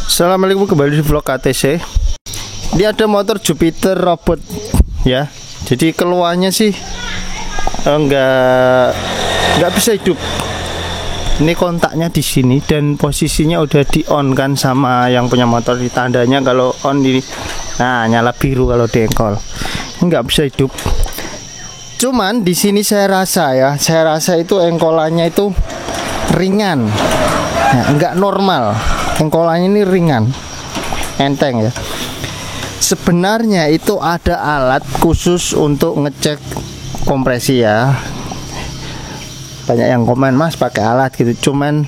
Assalamualaikum, kembali di vlog KTC. Ini ada motor Jupiter robot ya. Jadi keluarnya sih nggak bisa hidup. Ini kontaknya di sini dan posisinya udah di on kan sama yang punya motor. Di tandanya kalau on ini, nah nyala biru kalau di engkol. Ini nggak bisa hidup. Cuman di sini saya rasa itu engkolannya itu ringan, ya, nggak normal. Engkolannya ini ringan, enteng ya. Sebenarnya itu ada alat khusus untuk ngecek kompresi ya. Banyak yang komen, Mas pakai alat gitu. Cuman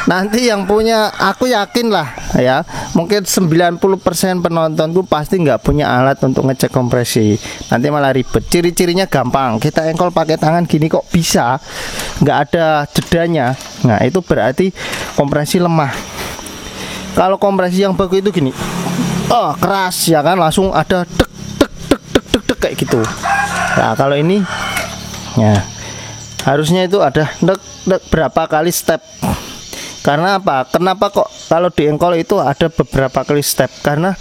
nanti yang punya, aku yakin lah ya, mungkin 90% penontonku pasti nggak punya alat untuk ngecek kompresi. Nanti malah ribet. Ciri-cirinya gampang. Kita engkol pakai tangan gini kok bisa, nggak ada jedanya. Nah itu berarti kompresi lemah. Kalau kompresi yang bagus itu gini, oh keras ya kan, langsung ada tek tek tek tek tek tek kayak gitu. Nah kalau ini, ya harusnya itu ada tek tek berapa kali step. Karena apa? Kenapa kok kalau di engkol itu ada beberapa kali step? Karena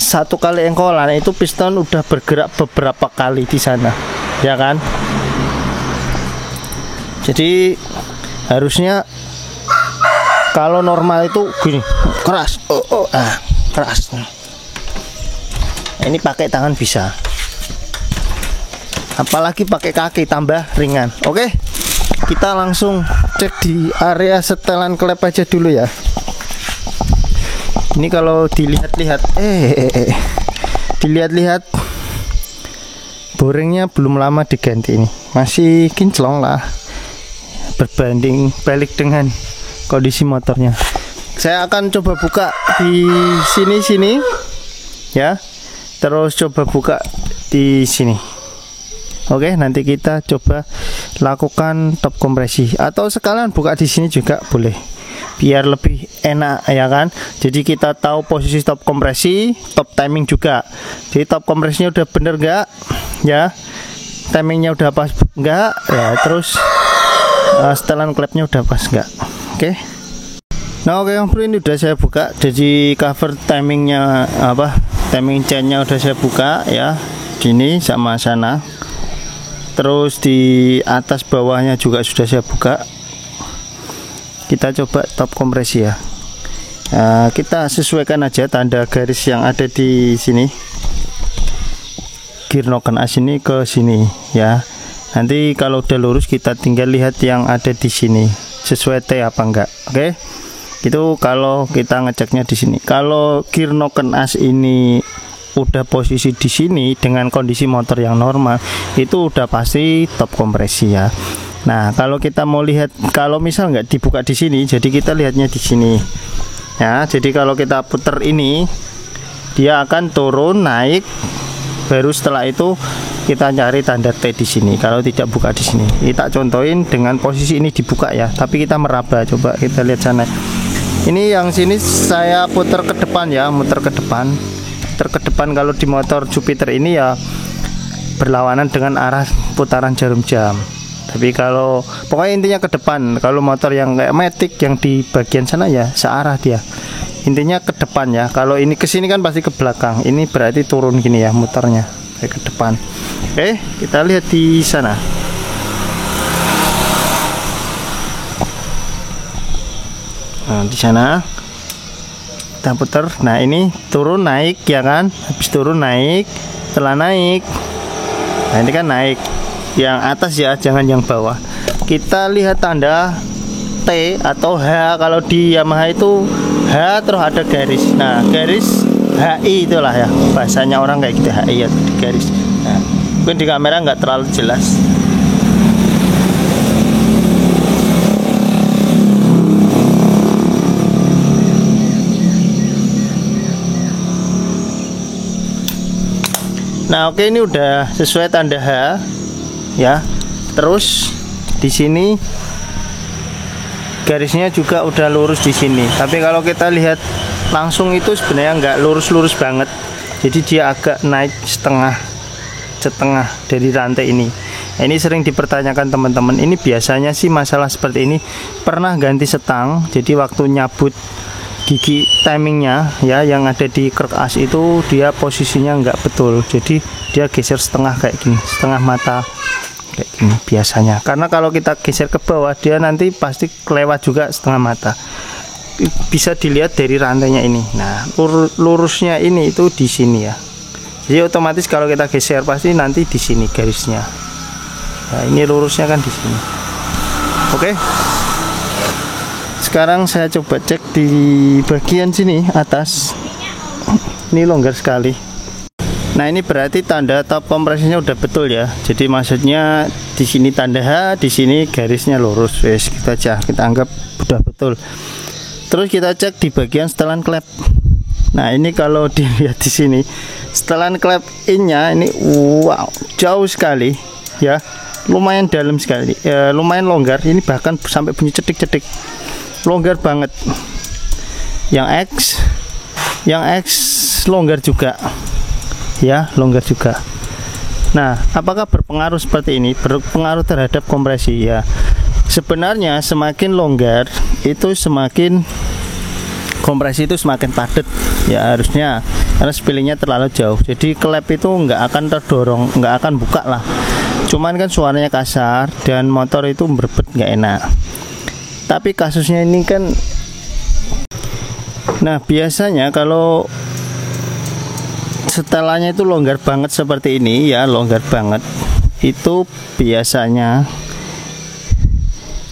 satu kali engkolan itu piston udah bergerak beberapa kali di sana, ya kan? Jadi harusnya kalau normal itu gini, keras, keras. Ini pakai tangan bisa, apalagi pakai kaki tambah ringan. Oke, kita langsung cek di area setelan klep aja dulu ya. Ini kalau dilihat-lihat, dilihat-lihat, boringnya belum lama diganti, ini masih kinclong lah berbanding balik dengan kondisi motornya. Saya akan coba buka di sini ya, terus coba buka di sini. Oke, nanti kita coba lakukan top kompresi atau sekalian buka di sini juga boleh, biar lebih enak ya kan. Jadi kita tahu posisi top kompresi, top timing juga. Jadi top kompresinya udah bener nggak ya, timingnya udah pas nggak ya, terus setelan klepnya udah pas nggak. Oke. Nah oke, yang ini udah saya buka. Jadi cover timingnya timing chainnya udah saya buka ya, sini sama sana. Terus di atas bawahnya juga sudah saya buka. Kita coba top kompresi ya. Kita sesuaikan aja tanda garis yang ada di sini. Gear noken as ini ke sini ya. Nanti kalau udah lurus kita tinggal lihat yang ada di sini sesuai T apa enggak. Oke. Itu kalau kita ngeceknya di sini. Kalau gear noken as ini udah posisi di sini dengan kondisi motor yang normal, itu udah pasti top kompresi ya. Nah, kalau kita mau lihat, kalau misal nggak dibuka di sini, jadi kita lihatnya di sini. Ya, jadi kalau kita puter ini, dia akan turun naik, baru setelah itu kita cari tanda T di sini. Kalau tidak buka di sini, kita contohin dengan posisi ini dibuka ya, tapi kita meraba. Coba kita lihat sana. Ini yang sini saya putar ke depan ya, muter ke depan. Putar ke depan kalau di motor Jupiter ini ya berlawanan dengan arah putaran jarum jam. Tapi kalau pokoknya intinya ke depan. Kalau motor yang kayak Matic yang di bagian sana ya searah dia. Intinya ke depan ya. Kalau ini ke sini kan pasti ke belakang. Ini berarti turun gini ya muternya ke depan. Oke, kita lihat di sana. Nah, di sana kita putar. Nah, ini turun naik ya kan. Habis turun naik, setelah naik. Nah, ini kan naik. Yang atas ya, jangan yang bawah. Kita lihat tanda T atau H. Kalau di Yamaha itu H terus ada garis. Nah, garis HI itulah ya. Bahasanya orang kayak gitu, HI atau garis. Nah, mungkin di kamera nggak terlalu jelas. Nah, oke, ini udah sesuai tanda H ya. Terus di sini garisnya juga udah lurus di sini. Tapi kalau kita lihat langsung itu sebenarnya nggak lurus-lurus banget. Jadi dia agak naik setengah dari rantai ini. Ini sering dipertanyakan teman-teman. Ini biasanya sih masalah seperti ini pernah ganti setang. Jadi waktu nyabut gigi timingnya ya yang ada di krek as itu dia posisinya nggak betul, jadi dia geser setengah kayak gini, setengah mata kayak gini biasanya. Karena kalau kita geser ke bawah dia nanti pasti kelewat juga setengah mata. Bisa dilihat dari rantainya ini. Nah, lurusnya ini itu di sini ya. Jadi otomatis kalau kita geser pasti nanti di sini garisnya. Nah, ini lurusnya kan di sini. Oke. Sekarang saya coba cek di bagian sini atas. Ini longgar sekali. Nah, ini berarti tanda top kompresinya udah betul ya. Jadi maksudnya di sini tanda H, di sini garisnya lurus. Wes, kita anggap udah betul. Terus kita cek di bagian setelan klep. Nah, ini kalau dilihat di sini setelan klep in-nya ini wow, jauh sekali ya. Lumayan dalam sekali. Lumayan longgar. Ini bahkan sampai bunyi cetik-cetik. Longgar banget. Yang X longgar juga. Ya, longgar juga. Nah, apakah berpengaruh seperti ini? Berpengaruh terhadap kompresi ya. Sebenarnya semakin longgar itu semakin kompresi itu semakin padat ya harusnya, karena spillingnya terlalu jauh. Jadi klep itu nggak akan terdorong, nggak akan buka lah. Cuman kan suaranya kasar dan motor itu berbet nggak enak. Tapi kasusnya ini kan, nah biasanya kalau setelannya itu longgar banget seperti ini ya, longgar banget itu biasanya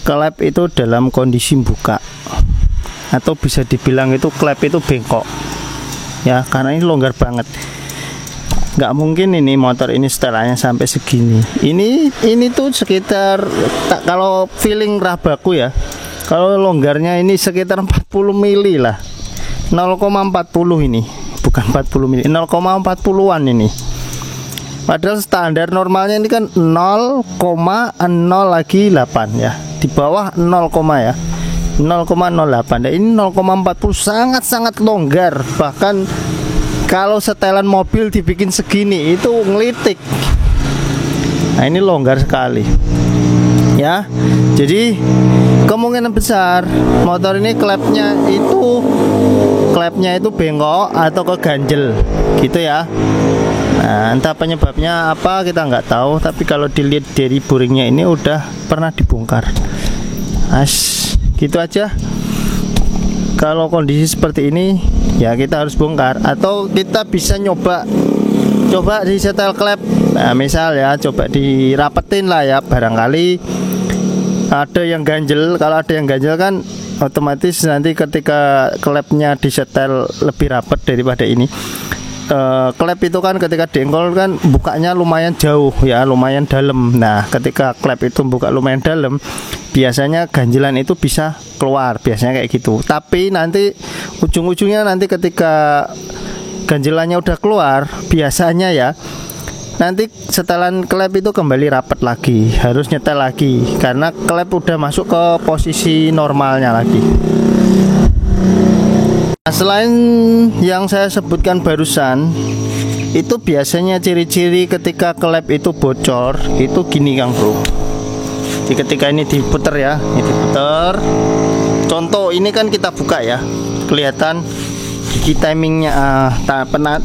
klep itu dalam kondisi buka, atau bisa dibilang itu klep itu bengkok ya, karena ini longgar banget. Nggak mungkin ini motor ini setelannya sampai segini. Ini tuh sekitar kalau feeling rabaku ya, kalau longgarnya ini sekitar 40 mili lah, 0,40 ini, bukan 40 mili, 0,40-an ini. Padahal standar normalnya ini kan 0,0 lagi 8 ya, di bawah 0, ya 0,08. Dan ini 0,40 sangat-sangat longgar. Bahkan kalau setelan mobil dibikin segini itu ngelitik. Nah, ini longgar sekali ya. Jadi kemungkinan besar motor ini klepnya itu bengkok atau keganjel gitu ya. Nah, entah penyebabnya apa kita nggak tahu, tapi kalau dilihat dari boringnya ini udah pernah dibongkar. Gitu aja. Kalau kondisi seperti ini ya kita harus bongkar, atau kita bisa coba di setel klep. Nah, misal ya coba dirapetin lah ya, barangkali ada yang ganjel. Kalau ada yang ganjel kan otomatis nanti ketika klepnya disetel lebih rapat daripada ini. Klep itu kan ketika diengkol kan bukanya lumayan jauh ya, lumayan dalam. Nah, ketika klep itu buka lumayan dalam, biasanya ganjelan itu bisa keluar, biasanya kayak gitu. Tapi nanti ujung-ujungnya nanti ketika ganjelannya udah keluar, biasanya ya nanti setelan klep itu kembali rapat lagi, harus nyetel lagi karena klep udah masuk ke posisi normalnya lagi. Nah, selain yang saya sebutkan barusan, itu biasanya ciri-ciri ketika klep itu bocor itu gini Kang Bro. Jadi ketika ini diputer ya, ini diputer. Contoh ini kan kita buka ya, kelihatan gigi timingnya,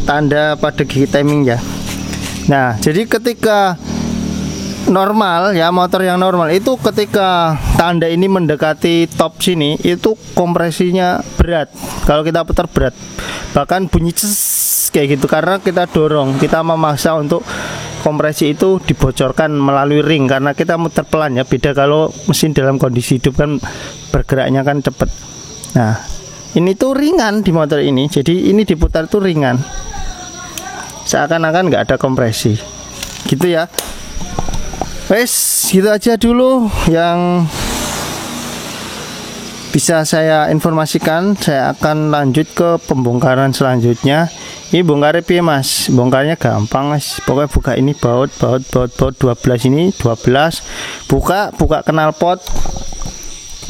tanda pada gigi timing ya. Nah, jadi ketika normal ya, motor yang normal itu ketika tanda ini mendekati top sini itu kompresinya berat. Kalau kita putar berat, bahkan bunyi ces kayak gitu, karena kita dorong, kita memaksa untuk kompresi itu dibocorkan melalui ring, karena kita muter pelan ya. Beda kalau mesin dalam kondisi hidup kan bergeraknya kan cepet. Nah, ini tuh ringan di motor ini, jadi ini diputar tuh ringan, seakan-akan nggak ada kompresi gitu ya. Wes, gitu aja dulu yang bisa saya informasikan. Saya akan lanjut ke pembongkaran selanjutnya. Ini bongkarnya piye Mas? Bongkarnya gampang Mas. Pokoknya buka ini baut 12 ini, 12. Buka knalpot.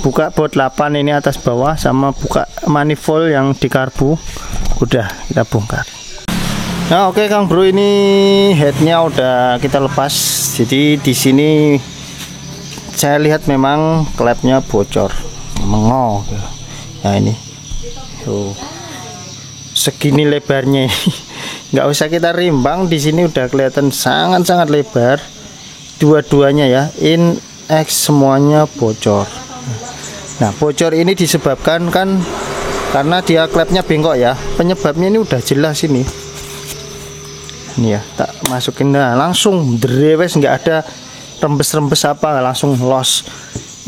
Buka baut 8 ini atas bawah, sama buka manifold yang di karbu. Udah, kita bongkar. Nah, oke Kang Bro, ini headnya udah kita lepas. Jadi di sini saya lihat memang klepnya bocor, mengong. Ya ini Tuh. Segini lebarnya ini. Nggak usah kita rimbang, di sini udah kelihatan sangat-sangat lebar. Dua-duanya ya, in X semuanya bocor. Nah, bocor ini disebabkan kan karena dia klepnya bengkok ya. Penyebabnya ini udah jelas ini. Ini ya, tak masukin, nah langsung drewes, nggak ada rembes-rembes apa, langsung los.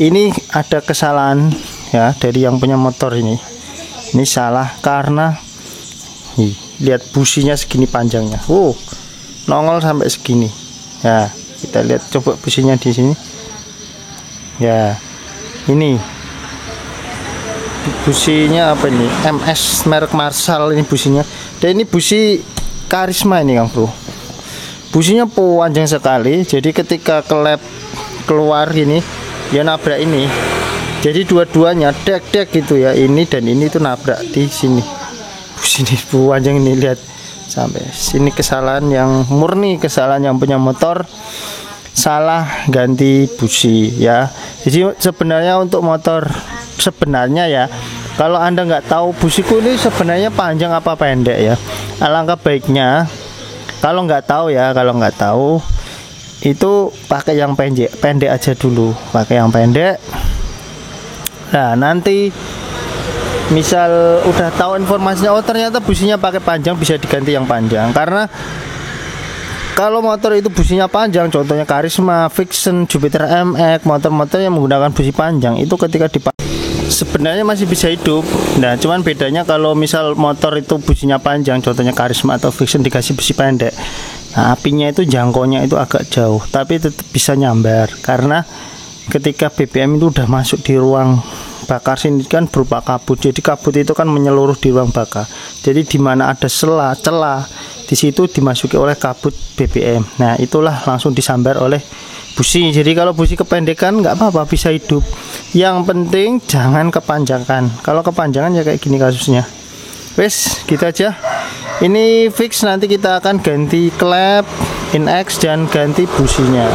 Ini ada kesalahan ya dari yang punya motor ini. Ini salah karena lihat businya segini panjangnya. Nongol sampai segini. Ya, kita lihat coba businya di sini. Ya, ini businya apa ini? MS merek Marshall ini businya. Dan ini busi Karisma ini Kang Bro. Businya panjang sekali. Jadi ketika kelep keluar ini, dia nabrak ini. Jadi dua-duanya dek gitu ya. Ini dan ini tuh nabrak di sini. Busi ini panjang ini, lihat sampai sini. Kesalahan yang murni, kesalahan yang punya motor. Salah ganti busi ya. Jadi sebenarnya untuk motor sebenarnya ya, kalau Anda nggak tahu busiku ini sebenarnya panjang apa pendek ya, alangkah baiknya kalau nggak tahu ya, kalau nggak tahu itu pakai yang pendek aja dulu, pakai yang pendek. Nah nanti misal udah tahu informasinya, oh ternyata businya pakai panjang, bisa diganti yang panjang. Karena kalau motor itu businya panjang, contohnya Karisma, Vixen, Jupiter MX, motor-motor yang menggunakan busi panjang itu ketika dipakai sebenarnya masih bisa hidup. Nah cuman bedanya kalau misal motor itu businya panjang, contohnya Karisma atau Vixen, dikasih busi pendek, nah apinya itu jangkaunya itu agak jauh, tapi tetap bisa nyambar. Karena ketika BBM itu udah masuk di ruang bakar sini kan berupa kabut, jadi kabut itu kan menyeluruh di ruang bakar. Jadi di mana ada celah di situ dimasuki oleh kabut BBM. Nah itulah langsung disambar oleh busi. Jadi kalau busi kependekan nggak apa-apa, bisa hidup. Yang penting jangan kepanjangan. Kalau kepanjangan ya kayak gini kasusnya. Wes gitu aja. Ini fix, nanti kita akan ganti klep, in-X, dan ganti businya.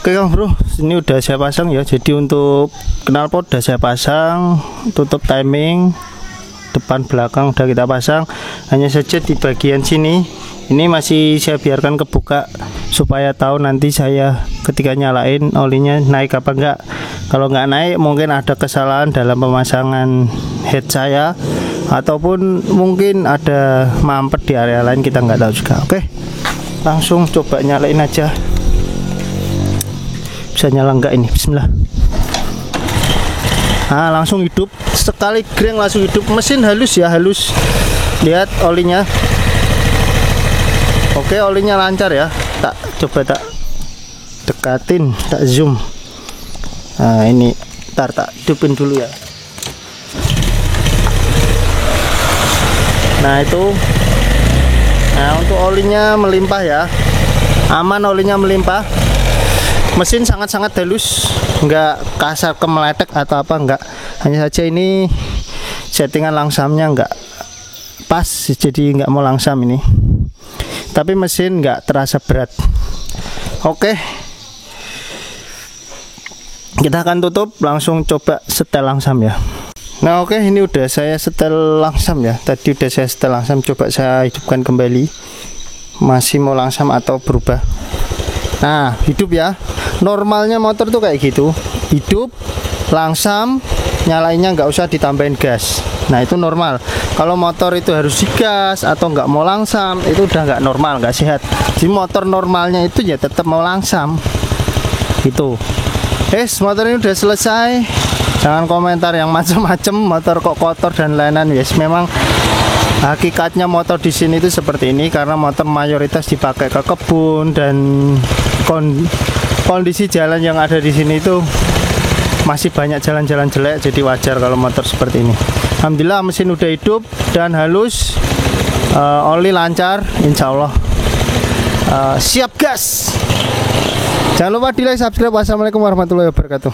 Oke Kang Bro, ini udah saya pasang ya. Jadi untuk knalpot udah saya pasang, tutup timing depan belakang udah kita pasang. Hanya saja di bagian sini ini masih saya biarkan kebuka supaya tahu nanti saya ketika nyalain olinya naik apa enggak. Kalau nggak naik mungkin ada kesalahan dalam pemasangan head saya, ataupun mungkin ada mampet di area lain, kita nggak tahu juga. Oke, langsung coba nyalain aja. Bisa nyala nggak ini? Bismillah. Nah, langsung hidup, sekali greng langsung hidup. Mesin halus ya, halus. Lihat olinya. Oke, olinya lancar ya. Coba tak dekatin, tak zoom. Nah ini, ntar tak hidupin dulu ya. Nah itu. Nah untuk olinya melimpah ya, aman, olinya melimpah. Mesin sangat-sangat halus, nggak kasar kemeletek atau apa, nggak. Hanya saja ini settingan langsamnya nggak pas, jadi nggak mau langsam ini. Tapi mesin nggak terasa berat. Oke, kita akan tutup, langsung coba setel langsam ya. Nah oke, ini udah saya setel langsam ya. Tadi udah saya setel langsam, coba saya hidupkan kembali. Masih mau langsam atau berubah? Nah hidup ya. Normalnya motor tuh kayak gitu, hidup, langsam, nyalainnya nggak usah ditambahin gas. Nah itu normal. Kalau motor itu harus digas atau nggak mau langsam, itu udah nggak normal, nggak sehat. Jadi motor normalnya itu ya tetap mau langsam gitu. Motor ini udah selesai. Jangan komentar yang macam-macam, motor kok kotor dan lain-lain. Yes, memang hakikatnya motor di sini itu seperti ini karena motor mayoritas dipakai ke kebun, dan kondisi jalan yang ada di sini itu masih banyak jalan-jalan jelek, jadi wajar kalau motor seperti ini. Alhamdulillah mesin udah hidup dan halus, oli lancar, insya Allah. Siap gas. Jangan lupa di like, subscribe. Wassalamualaikum warahmatullahi wabarakatuh.